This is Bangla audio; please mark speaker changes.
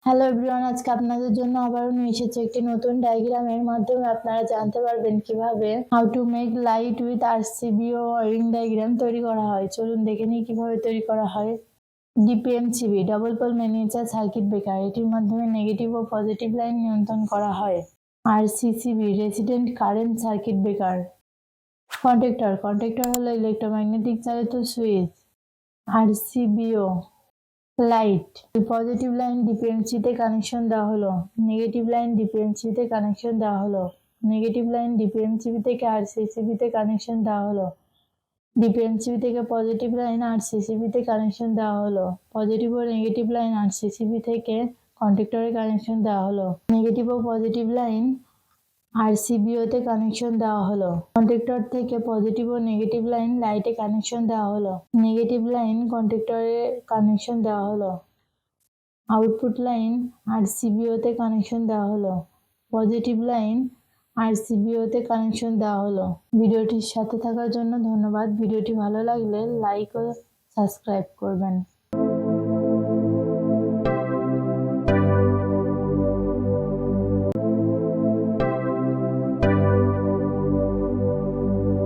Speaker 1: হ্যালো এভরিওয়ান, আজকে আপনাদের জন্য আবারও নিয়ে এসেছি একটি নতুন ডায়াগ্রামের মাধ্যমে আপনারা জানতে পারবেন কিভাবে how to make light with RCBO ring diagram তৈরি করা হয়। চলুন দেখে নিই কিভাবে তৈরি করা হয়। DPMCB double pole miniature circuit breaker, এটির মাধ্যমে নেগেটিভ ও পজিটিভ লাইন নিয়ন্ত্রণ করা হয়। RCCB resident current circuit breaker. Contactor হলো ইলেকট্রোম্যাগনেটিক চালিত switch. RCBO light, positive line ডিপিএমসিতে কানেকশন দেওয়া হলো, নেগেটিভ লাইন ডিপিএমসিতে কানেকশন দেওয়া হলো, নেগেটিভ লাইন ডিপিএমসিবি থেকে RCCBতে কানেকশন দেওয়া হলো, ডিপিএমসিবি থেকে পজিটিভ লাইন RCCBতে কানেকশন দেওয়া হলো, পজিটিভ ও নেগেটিভ লাইন RCCB থেকে কন্ট্যাক্টরে কানেকশন দেওয়া হলো, নেগেটিভ ও পজিটিভ লাইন RCBOতে কানেকশন দেওয়া হলো, কন্ট্যাক্টর থেকে পজিটিভ ও নেগেটিভ লাইন লাইটে কানেকশন দেওয়া হলো, নেগেটিভ লাইন কন্ট্যাক্টরে কানেকশন দেওয়া হলো, আউটপুট লাইন RCBOতে কানেকশন দেওয়া হলো, পজিটিভ লাইন RCBOতে কানেকশন দেওয়া হলো। ভিডিওটির সাথে থাকার জন্য ধন্যবাদ। ভিডিওটি ভালো লাগলে লাইক ও সাবস্ক্রাইব করবেন।